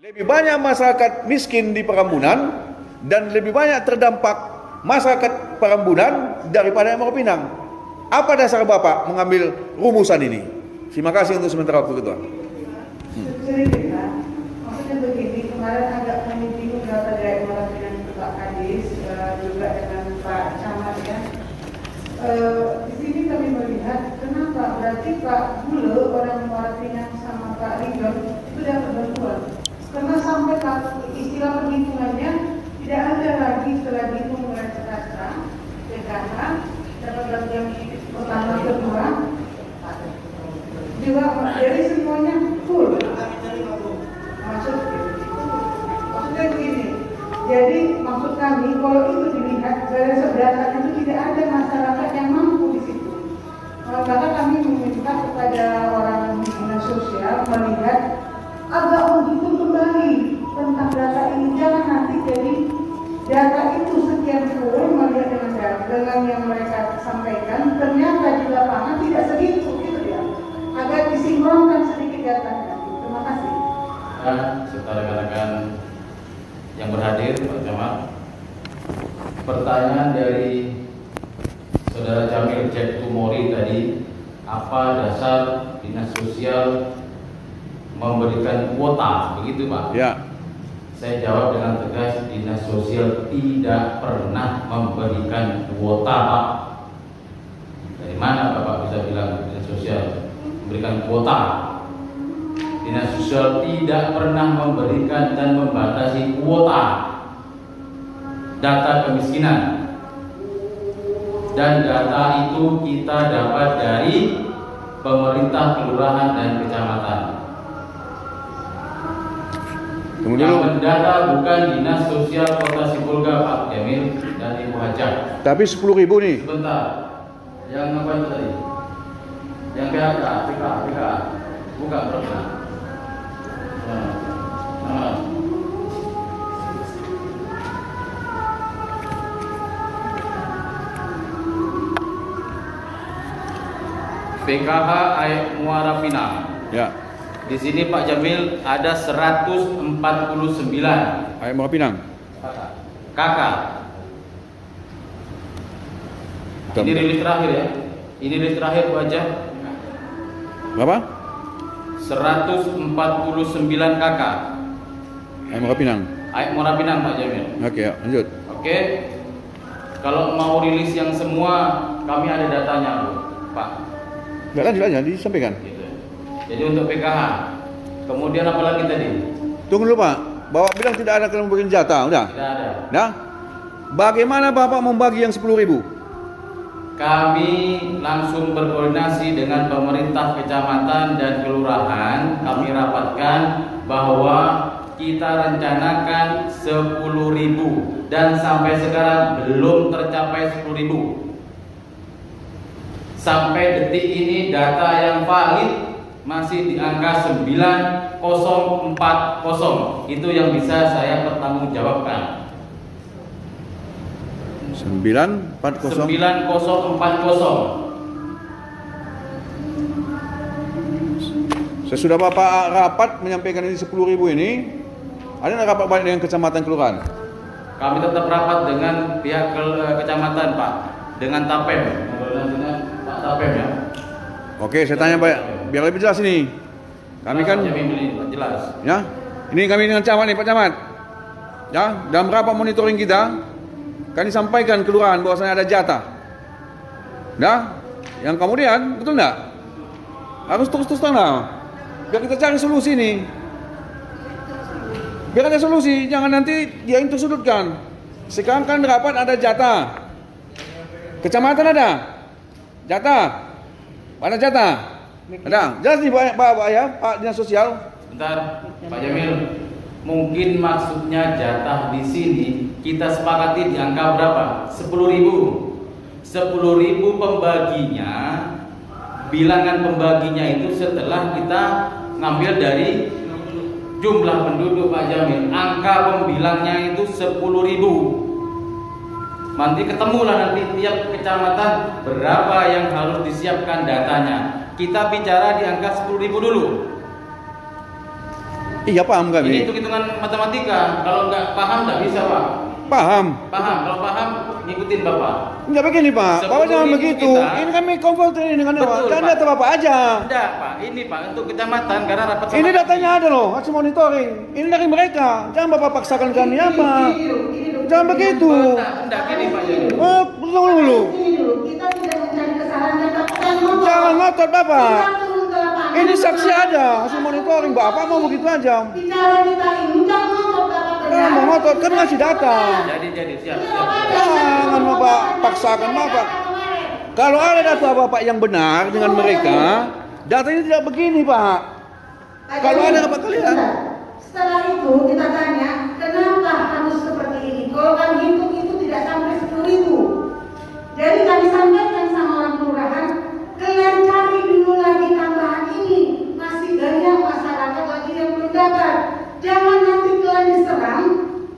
Lebih banyak masyarakat miskin di Perambunan dan lebih banyak terdampak masyarakat Perambunan daripada yang Muara Pinang. Apa dasar Bapak mengambil rumusan ini? Terima kasih untuk sementara waktu, Ketua. Maksudnya begini, kemarin agak menyinggung beberapa dari Muara Pinang Pak Kadis juga dengan Pak Camat ya. Di sini kami melihat kenapa berarti Pak Bule orang Muara Pinang sama Pak Ridwan itu dapat bantuan. Karena sampai istilah penghitungannya tidak ada lagi setelah dihitung oleh Cakastra, PKH, dapat yang pertama kedua, juga dari semuanya full. Maksudnya begini. Jadi maksud kami kalau itu dilihat dari data itu tidak ada masyarakat yang mampu di situ. Maka kami meminta kepada orang dinas sosial melihat agak menghitung kembali tentang data ini, jangan nanti jadi data itu sekian full melihat dengan yang mereka sampaikan ternyata di lapangan tidak segitu gitu ya, agar disinkronkan sedikit datanya. Terima kasih. Serta rekan-rekan yang berhadir, Pak Camat, pertanyaan dari Saudara Jamil Jack Tumori tadi, apa dasar dinas sosial memberikan kuota, begitu Pak? Ya. Saya jawab dengan tegas, dinas sosial tidak pernah memberikan kuota, Pak. Dari mana Bapak bisa bilang dinas sosial memberikan kuota? Dinas sosial tidak pernah memberikan dan membatasi kuota data kemiskinan, dan data itu kita dapat dari pemerintah kelurahan dan kecamatan. Yang mendata bukan dinas sosial Kota Sibolga, Pak Jamil dan Ibu Hajah. Tapi 10.000 nih. Sebentar, yang apa itu tadi? Yang PHK, PK, bukan berapa? PKH Air Muara Pinang. Ya. Di sini Pak Jamil ada 149 Air Muara Pinang. kakak. Ini rilis terakhir ya. Ini rilis terakhir Bu Haja. Berapa? 149 kakak. Air Muara Pinang. Air Muara Pinang Pak Jamil. Oke, ya, lanjut. Oke. Kalau mau rilis yang semua, kami ada datanya, Bu, Pak. Enggak, lanjut aja, disampaikan. Gitu. Jadi untuk PKH. Kemudian apa lagi tadi? Tunggu dulu, Pak. Bapak bilang tidak ada kalau memberikan jatah, udah? Tidak ada. Nah, bagaimana Bapak membagi yang 10.000? Kami langsung berkoordinasi dengan pemerintah kecamatan dan kelurahan. Kami rapatkan bahwa kita rencanakan 10.000 dan sampai sekarang belum tercapai 10.000. Sampai detik ini data yang valid masih di angka 9040. Itu yang bisa saya pertanggungjawabkan. 9040. 9040. Sesudah Bapak rapat menyampaikan ini 10.000 ini, ada nggak rapat balik dengan kecamatan kelurahan? Kami tetap rapat dengan pihak kecamatan, Pak, dengan Tapem, dengan Pak Tapem ya. Oke, saya tanya Pak, biar lebih jelas ini. Kami kan jelas. Ya, ini kami dengan camat nih Pak Camat. Ya, dalam rapat monitoring kita, kami sampaikan kelurahan bahwasanya ada jatah. Nah, yang kemudian betul nggak? Harus terus-terus lah. Biar kita cari solusi nih. Biar ada solusi, jangan nanti dia yang tersudutkan. Sekarang kan rapat ada jatah. Kecamatan ada jatah. Mana jatah? Ada. Jelas nih Pak ya, Pak Dinas Sosial. Bentar, Pak Jamil. Mungkin maksudnya jatah di sini kita sepakati di angka berapa? 10.000. 10.000 pembaginya, bilangan pembaginya itu setelah kita ngambil dari jumlah penduduk Pak Jamil. Angka pembilangnya itu 10.000. Nanti ketemulah nanti tiap kecamatan berapa yang harus disiapkan datanya. Kita bicara di angka 10.000 dulu. Iya paham Ini kami. hitung-hitungan matematika. Kalau nggak paham nggak bisa Pak. Paham. Paham. Kalau paham ngikutin Bapak. Enggak begini Pak. Bapak jangan 10.000 begitu. kita. Ini kami konfrontir ini dengan Dewan. Betul, Jangan Pak. data Bapak aja. Enggak Pak. Ini Pak untuk kecamatan karena rapat sama Ini kami. datanya ada loh, hasil monitoring. Ini dari mereka. Jangan Bapak paksakan kami apa. Jangan begitu. Enggak gini Pak ya. Oh, tunggu dulu. Ini dulu, kita tidak mencari kesalahan dan kita ngotot. Jangan ngotot Bapak. Kita turun ke lapangan. Ini saksi ada, hasil monitoring. Bapak mau begitu aja. Bicara kita ini jangan ngotot Bapak. Jangan mau ngotot, kan ngasih data. Jadi siap. Jangan Bapak paksakan Bapak. Kalau ada data Bapak yang benar dengan mereka, datanya tidak begini Pak. Kalau ada Bapak kalian. Setelah itu kita tanya, kenapa harus seperti ini? Kalau kami hitung itu tidak sampai 10.000. Jadi kami sampaikan sama orang kelurahan, kalian cari dulu lagi tambahan ini. Masih banyak masyarakat lagi yang belum dapat. Jangan nanti kalian diserang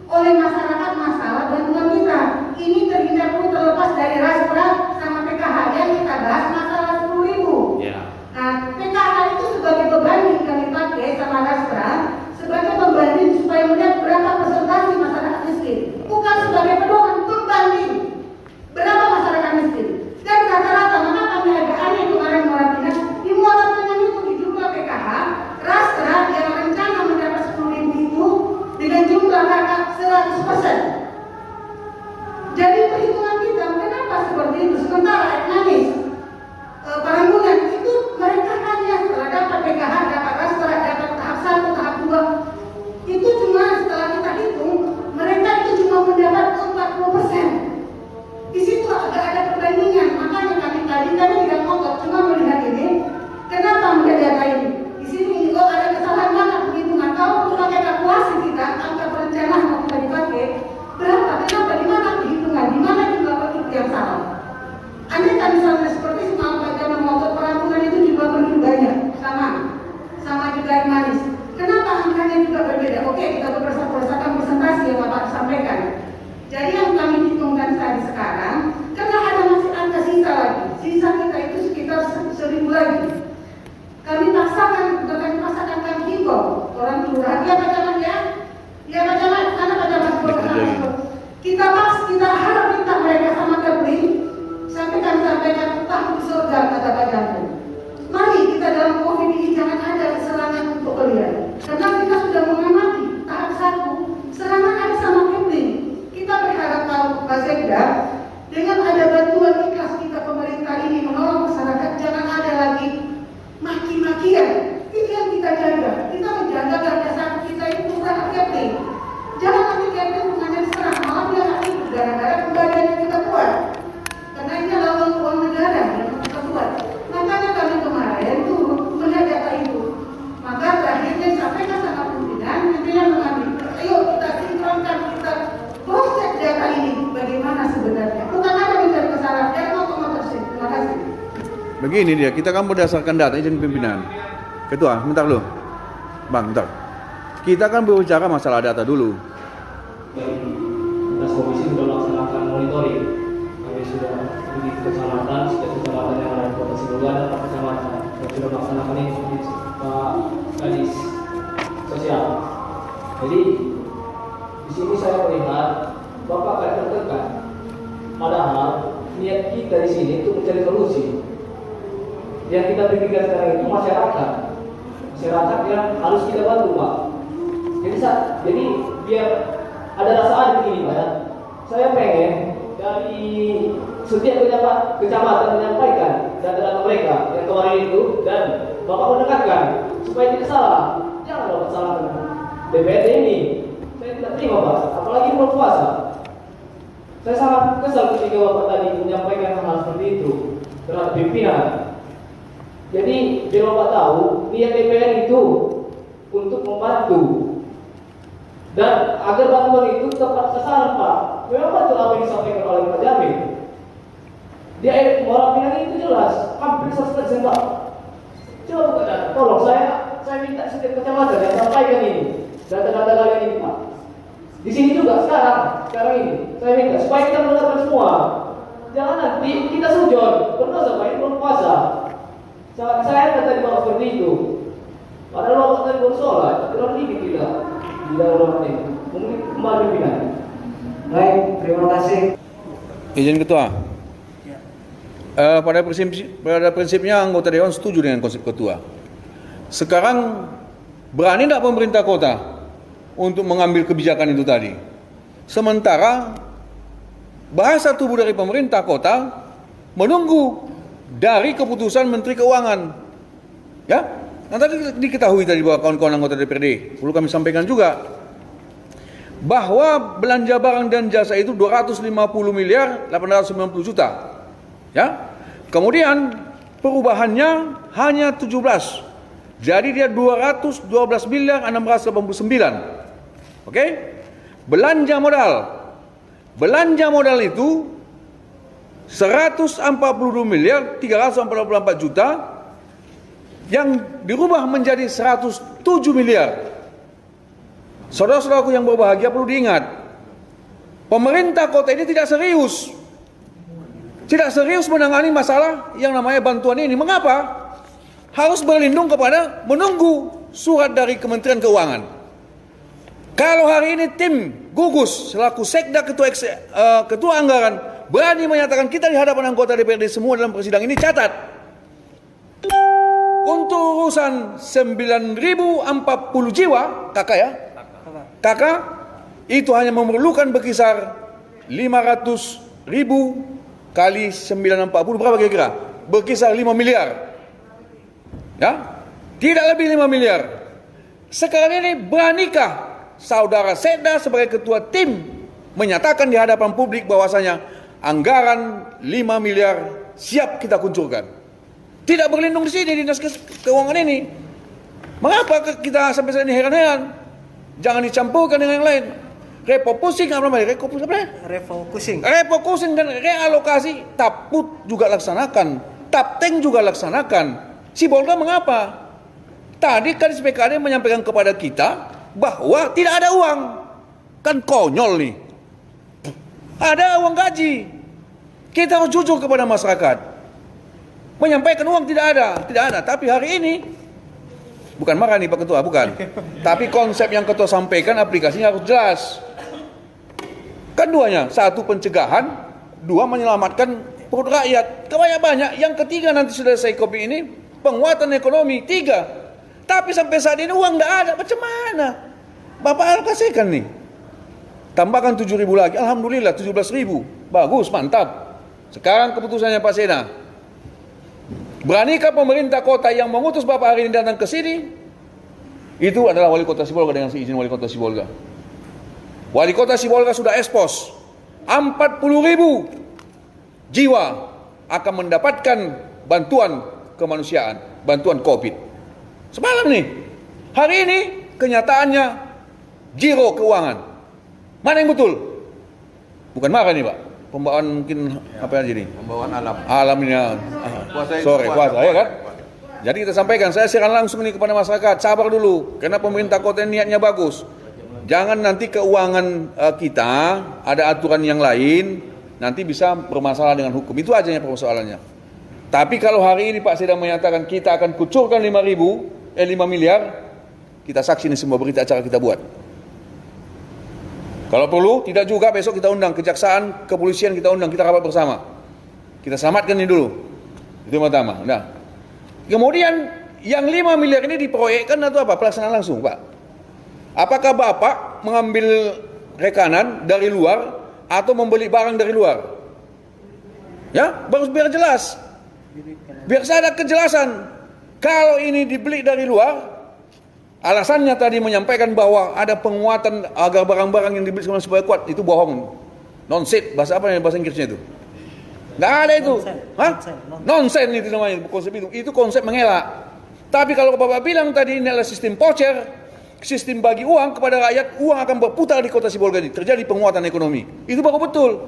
oleh masyarakat masalah bantuan kita. Ini terhindar pun terlepas dari raspra sama PKH yang kita bahas masalah 10.000. Ya. Nah, PKH itu sebagai pembanding kami pakai sama Rastra sebagai pembanding supaya melihat berapa persentase masyarakat miskin, bukan sebagai pedoman pembanding berapa masyarakat miskin. Dan rata-rata maka kami agak aneh kemarin Muara Pinang di Muara Pinang itu di jumlah PKH Rastra yang rencana mendapat 10.000 itu dengan jumlah kakak 100%. Jadi perhitungan kita kenapa seperti itu? Sementara Ekmanis Paranggungan itu mereka hanya setelah dapat PKH, dapat Rastra, dapat tahap 1, tahap 2 itu cuma setelah kita hitung mereka itu cuma mendapat 40%. Di situ agak ada perbandingan, makanya kami tidak ngotot, cuma melihat ini kenapa melihat data ini. Di sini kalau ada kesalahan mana penghitungan, kalau pakai kalkulasi kita angka perencanaan yang kita dipakai berapa, kenapa, di mana perhitungan, di mana jumlah penduduk yang salah. Andai kan misalnya seperti semua zaman motor Paranggungan itu juga penduduk banyak, sama juga Manis. Kenapa angkanya juga berbeda? Oke, kita berdasarkan presentasi yang Bapak sampaikan. Jadi yang kami hitungkan tadi sekarang, karena ada masih angka sisa lagi. Sisa kita itu sekitar 1.000 lagi. Kami paksakan, bukan kami paksakan, kami himbau orang kelurahan. Ya Pak Camat ya, ya Pak Camat, mana Pak Camat? Kita harap minta mereka sama Kepling. Sampai kami sampaikan tahun surga kata Pak Jantung. Mari kita dalam COVID ini jangan ada serangan untuk kalian. Karena kita sudah mengamati tahap 1 serangan ada sama Kepling. Kita berharap Pak Sekda dengan ada bantuan ikhlas kita pemerintah ini menolong masyarakat jangan ada lagi maki-makian. Itu yang kita jaga. Kita menjaga garda satu kita itu bukan Kepling. Jangan nanti Kepling mengajar serang malah dia nanti gara-gara pembagian yang kita buat. Karena ini adalah uang negara yang kita buat. Makanya kami kemarin turun melihat data itu. Maka terakhirnya sampaikan sama pimpinan mengambil. Ayo kita sinkronkan, kita proses data ini bagaimana sebenarnya. Bukan ada mencari kesalahan dan mau sih. Terima kasih. Begini dia, kita kan berdasarkan data izin pimpinan. Ketua, bentar lu. Bang, bentar. Kita kan berbicara masalah data dulu. Tugas komisi sudah melaksanakan monitoring. Kami sudah pergi ke kecamatan, setiap kecamatan yang ada di Kota Sibolga dan Pak Kecamatan. Kami sudah melaksanakan ini Pak Kadis Sosial. Jadi di sini saya melihat Bapak agak tertekan. Padahal niat kita di sini itu mencari solusi. Yang kita pikirkan sekarang itu masyarakat yang harus kita bantu, Pak. Jadi biar ada rasa adil begini, Pak ya. Saya pengen dari setiap kecamatan menyampaikan data-data mereka yang kemarin itu dan Bapak menekankan supaya tidak salah. Jangan Bapak salahkan DPRD ini. Saya tidak terima, Pak. Apalagi bulan puasa. Saya sangat kesal ketika Bapak tadi menyampaikan hal seperti itu terhadap pimpinan. Jadi biar Bapak tahu niat DPR itu untuk membantu dan agar bantuan itu tepat sasaran, Pak. Memang betul apa yang disampaikan oleh Pak Jamil. Di air Muara Pinang itu jelas hampir 100%, Pak. Coba buka data. Tolong saya minta setiap kecamatan yang sampaikan ini data-data kalian ini, Pak. Di sini juga sekarang ini saya minta supaya kita mendengarkan semua. Jangan nanti kita sujon berdosa, Pak. Ini belum puasa. Saya kata di bawah seperti itu. Padahal Bapak tadi baru sholat, tapi orang ini tidak orang ini. Mungkin kembali pimpinan. Baik, terima kasih. Izin Ketua. Pada prinsipnya anggota Dewan setuju dengan konsep Ketua. Sekarang berani tidak pemerintah kota untuk mengambil kebijakan itu tadi? Sementara bahasa tubuh dari pemerintah kota menunggu dari keputusan Menteri Keuangan. Ya, nanti diketahui tadi bahwa kawan-kawan anggota DPRD, perlu kami sampaikan juga bahwa belanja barang dan jasa itu 250 miliar 890 juta. Ya. Kemudian perubahannya hanya 17. Jadi dia 212 miliar 689. Oke? Belanja modal. Belanja modal itu 142 miliar 344 juta yang dirubah menjadi 107 miliar. Saudara-saudaraku yang berbahagia, perlu diingat, pemerintah kota ini tidak serius menangani masalah yang namanya bantuan ini. Mengapa? Harus berlindung kepada menunggu surat dari Kementerian Keuangan. Kalau hari ini tim gugus selaku sekda ketua anggaran berani menyatakan kita di hadapan anggota DPRD semua dalam persidangan ini, catat, untuk urusan 9.040 jiwa kakak itu hanya memerlukan berkisar 500.000 kali 940 berapa kira-kira? Berkisar 5 miliar. Ya? Tidak lebih 5 miliar. Sekarang ini beranikah saudara sekda sebagai ketua tim menyatakan di hadapan publik bahwasanya anggaran 5 miliar siap kita kuncurkan? Tidak berlindung di sini dinas keuangan ini. Mengapa kita sampai saat ini heran-heran? Jangan dicampurkan dengan yang lain. Refocusing apa namanya? Refocusing dan realokasi. Taput juga laksanakan, Tapteng juga laksanakan. Sibolga mengapa? Tadi Kadis PKD menyampaikan kepada kita bahwa tidak ada uang. Kan konyol nih. Ada uang gaji. Kita harus jujur kepada masyarakat. Menyampaikan uang tidak ada. Tapi hari ini, bukan marah nih Pak Ketua, bukan. Tapi konsep yang Ketua sampaikan aplikasinya harus jelas. Kan duanya, satu pencegahan, dua menyelamatkan perut rakyat. Banyak. Yang ketiga nanti sudah saya copy ini, penguatan ekonomi, 3. Tapi sampai saat ini uang tidak ada, macam mana? Bapak alokasikan nih. Tambahkan 7.000 lagi, alhamdulillah 17.000. Bagus, mantap. Sekarang keputusannya Pak Sena. Beranikah pemerintah kota yang mengutus Bapak hari ini datang ke sini? Itu adalah wali kota Sibolga dengan seizin wali kota Sibolga. Wali kota Sibolga sudah ekspos 40.000 jiwa akan mendapatkan bantuan kemanusiaan, bantuan COVID. Semalam nih, hari ini kenyataannya giro keuangan. Mana yang betul? Bukan marah nih Pak. Pembawaan mungkin apa aja nih? Pembawaan alam. Alamnya kuasa ya kan? Jadi kita sampaikan, saya siaran langsung nih kepada masyarakat, sabar dulu, karena pemerintah kota niatnya bagus. Jangan nanti keuangan kita ada aturan yang lain, nanti bisa bermasalah dengan hukum. Itu aja yang persoalannya. Tapi kalau hari ini Pak Sedang menyatakan kita akan kucurkan 5 miliar, kita saksi nih semua berita acara kita buat. Kalau perlu, tidak juga besok kita undang kejaksaan, kepolisian kita undang, kita rapat bersama. Kita selamatkan ini dulu. Itu yang pertama. Nah, kemudian yang 5 miliar ini diproyekkan atau apa? Pelaksanaan langsung, Pak. Apakah Bapak mengambil rekanan dari luar atau membeli barang dari luar? Ya, bagus biar jelas. Biar saya ada kejelasan. Kalau ini dibeli dari luar, alasannya tadi menyampaikan bahwa ada penguatan agar barang-barang yang dibeli supaya kuat, itu bohong. Nonsense, bahasa apa bahasa Inggrisnya itu? Nggak ada itu. Nonsense itu namanya konsep itu. Itu konsep mengelak. Tapi kalau Bapak bilang tadi ini adalah sistem voucher, sistem bagi uang kepada rakyat, uang akan berputar di kota Sibolga ini, terjadi penguatan ekonomi. Itu baru betul.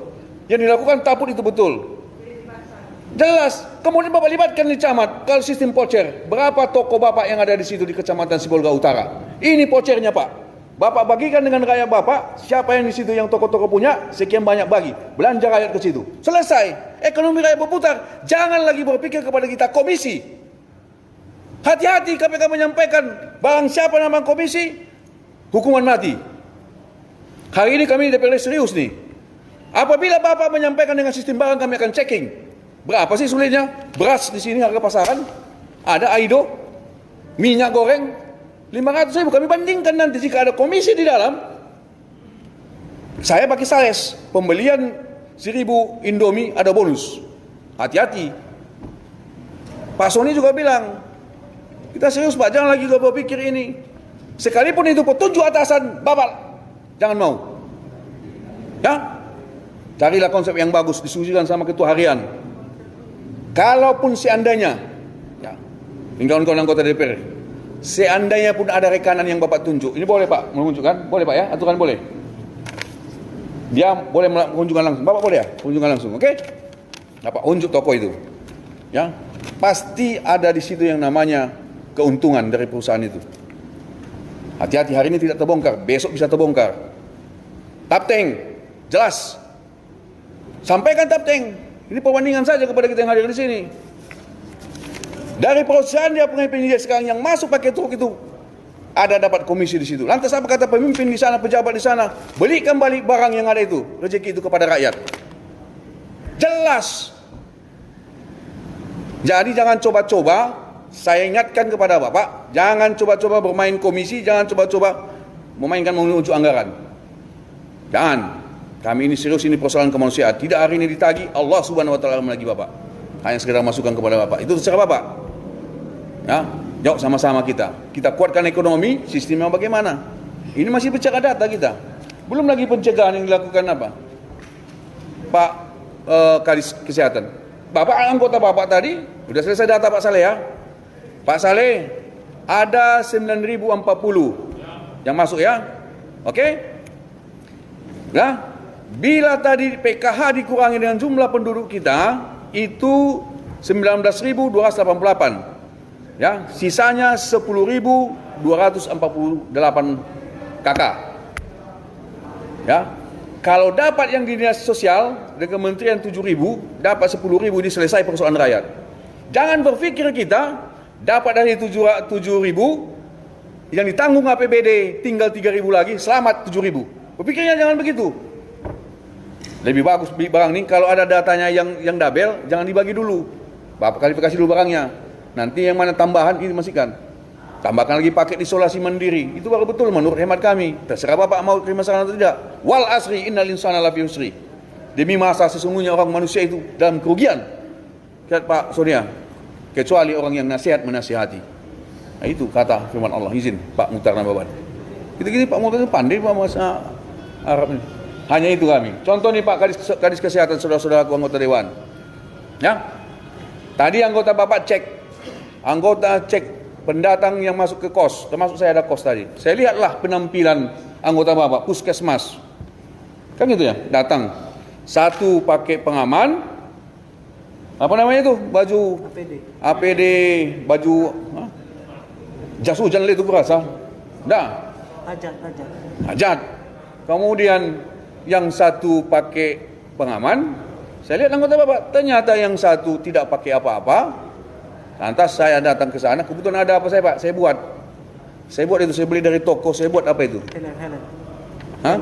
Yang dilakukan Taput itu betul. Jelas. Kemudian Bapak libatkan di camat. Kalau sistem voucher, berapa toko Bapak yang ada di situ di Kecamatan Sibolga Utara? Ini vouchernya Pak. Bapak bagikan dengan rakyat Bapak. Siapa yang di situ yang toko-toko punya, sekian banyak bagi. Belanja rakyat ke situ. Selesai. Ekonomi rakyat berputar. Jangan lagi berpikir kepada kita komisi. Hati-hati KPK menyampaikan barang siapa nama komisi, hukuman mati. Hari ini kami DPRD serius nih. Apabila Bapak menyampaikan dengan sistem barang, kami akan checking. Berapa sih sulitnya? Beras di sini harga pasaran, ada Aido, minyak goreng 500.000. Kami bandingkan nanti jika ada komisi di dalam. Saya pakai sales, pembelian 1.000 Indomie ada bonus. Hati-hati. Pak Soni juga bilang, kita serius Pak, jangan lagi gak berpikir ini. Sekalipun itu petunjuk atasan, Bapak jangan mau. Ya, carilah konsep yang bagus, diskusikan sama ketua harian. Kalaupun seandainya, ya, kawan-kawan anggota DPR, seandainya pun ada rekanan yang Bapak tunjuk, ini boleh Pak menunjukkan? Boleh Pak ya, aturan boleh. Dia boleh menunjukkan langsung, Bapak boleh ya, menunjukkan langsung, oke? Bapak unjuk toko itu, ya, pasti ada di situ yang namanya keuntungan dari perusahaan itu. Hati-hati, hari ini tidak terbongkar, besok bisa terbongkar. Tapteng, jelas. Sampaikan Tapteng. Ini perbandingan saja kepada kita yang hadir di sini. Dari perusahaan dia penyidik sekarang yang masuk pakai truk itu ada dapat komisi di situ. Lantas apa kata pemimpin di sana, pejabat di sana? Belikan balik barang yang ada itu, rezeki itu kepada rakyat. Jelas. Jadi jangan coba-coba. Saya ingatkan kepada Bapak, jangan coba-coba bermain komisi, jangan coba-coba memainkan menunjuk anggaran. Jangan. Kami ini serius, ini persoalan kemanusiaan. Tidak hari ini ditagi, Allah Subhanahu wa taala lagi Bapak. Hanya sekedar masukan kepada Bapak. Itu terserah Bapak. Ya, jauh sama-sama kita. Kita kuatkan ekonomi, sistemnya bagaimana? Ini masih bicara data kita. Belum lagi pencegahan yang dilakukan apa? Pak Kadis Kesehatan. Bapak anggota Bapak tadi, sudah selesai data Pak Saleh ya? Pak Saleh, ada 9.040 yang masuk ya? Oke? Nah, bila tadi PKH dikurangi dengan jumlah penduduk kita itu 19.288, ya, sisanya 10.248 KK. Ya, kalau dapat yang di dinas sosial dengan kementerian 7.000, dapat 10.000 ini selesai persoalan rakyat. Jangan berpikir kita dapat dari 7.000 yang ditanggung APBD tinggal 3.000 lagi, selamat 7.000. Berpikirnya jangan begitu. Lebih bagus beli barang ini kalau ada datanya yang double, jangan dibagi dulu. Bapak kalifikasi dulu barangnya. Nanti yang mana tambahan ini masihkan. Tambahkan lagi paket isolasi mandiri. Itu baru betul menurut hemat kami. Terserah Bapak mau terima saran atau tidak. Wal asri innal insana lafi usri. Demi masa sesungguhnya orang manusia itu dalam kerugian. Lihat Pak Sonia, kecuali orang yang nasihat menasihati. Nah, itu kata firman Allah. Izin Pak Muhtar Nababan. Gitu-gitu Pak Muhtar itu pandai Pak masa Arab ini. Hanya itu kami. Contoh nih Pak Kadis Kesehatan, saudara-saudaraku anggota Dewan. Ya. Tadi anggota Bapak cek. Anggota cek pendatang yang masuk ke kos. Termasuk saya ada kos tadi. Saya lihatlah penampilan anggota Bapak, puskesmas. Kan gitu ya, datang. Satu pakai pengaman. Apa namanya itu? Baju APD, baju jas hujan itu berasa. Dah. Hajat. Kemudian yang satu pakai pengaman, saya lihat anggota Bapak, ternyata yang satu tidak pakai apa-apa. Lantas saya datang ke sana, kebetulan ada apa saya Pak? Saya buat itu, saya beli dari toko, saya buat apa itu? Helm. Hah?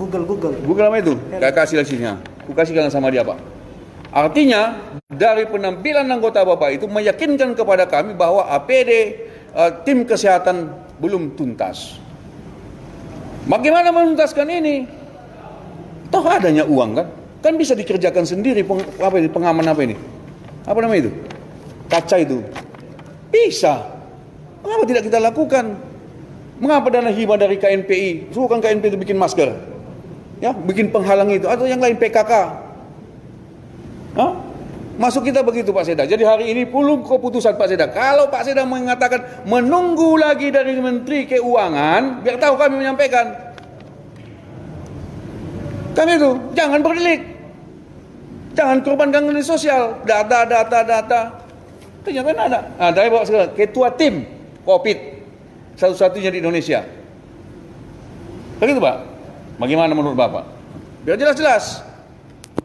Google apa itu? Saya kasih di sini, aku kasihkan sama dia Pak. Artinya dari penampilan anggota Bapak itu meyakinkan kepada kami bahwa APD tim kesehatan belum tuntas. Bagaimana menuntaskan ini? Toh adanya uang kan? Kan bisa dikerjakan sendiri pengaman apa ini? Apa namanya itu? Kaca itu. Bisa. Mengapa tidak kita lakukan? Mengapa dana hibah dari KNPI? Suruhkan KNPI itu bikin masker. Ya, bikin penghalang itu atau yang lain PKK. Hah? Masuk kita begitu Pak Seda. Jadi hari ini belum keputusan Pak Seda. Kalau Pak Seda mengatakan menunggu lagi dari Menteri Keuangan, biar tahu kami menyampaikan. Kan itu, jangan berdelik. Jangan korbankan media sosial. Data. Ternyata ada. Dari bawa sekarang ketua tim COVID satu-satunya di Indonesia. Begitu Pak. Bagaimana menurut Bapak? Biar jelas-jelas.